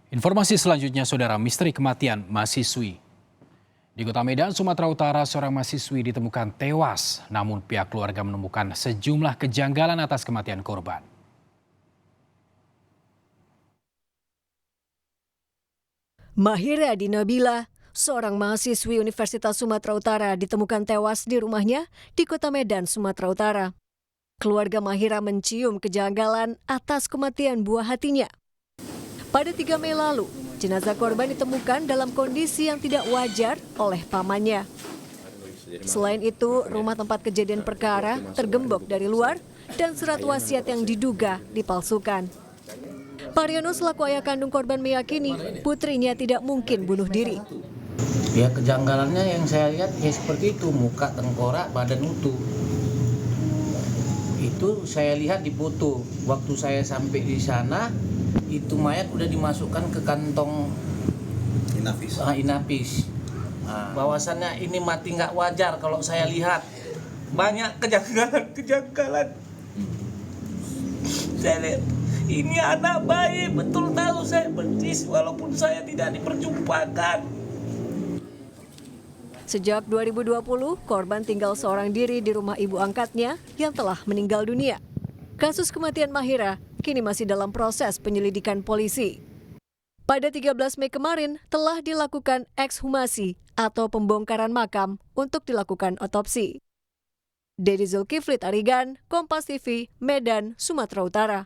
Informasi selanjutnya, saudara, misteri kematian mahasiswi. Di Kota Medan, Sumatera Utara, seorang mahasiswi ditemukan tewas, namun pihak keluarga menemukan sejumlah kejanggalan atas kematian korban. Mahira Dinabila, seorang mahasiswi Universitas Sumatera Utara, ditemukan tewas di rumahnya di Kota Medan, Sumatera Utara. Keluarga Mahira mencium kejanggalan atas kematian buah hatinya. Pada 3 Mei lalu, jenazah korban ditemukan dalam kondisi yang tidak wajar oleh pamannya. Selain itu, rumah tempat kejadian perkara tergembok dari luar dan surat wasiat yang diduga dipalsukan. Pariono selaku ayah kandung korban meyakini putrinya tidak mungkin bunuh diri. Ya, kejanggalannya yang saya lihat ya seperti itu, muka tengkorak, badan utuh. Itu saya lihat di foto. Waktu saya sampai di sana, itu mayat udah dimasukkan ke kantong inapis. Bahwasannya ini mati nggak wajar kalau saya lihat. Banyak kejanggalan. Saya lihat, ini anak bayi, betul tahu saya benci walaupun saya tidak diperjumpakan. Sejak 2020, korban tinggal seorang diri di rumah ibu angkatnya yang telah meninggal dunia. Kasus kematian Mahira kini masih dalam proses penyelidikan polisi. Pada 13 Mei kemarin telah dilakukan ekshumasi atau pembongkaran makam untuk dilakukan otopsi. Dedi Zulkifli Tarigan, Kompas TV, Medan, Sumatera Utara.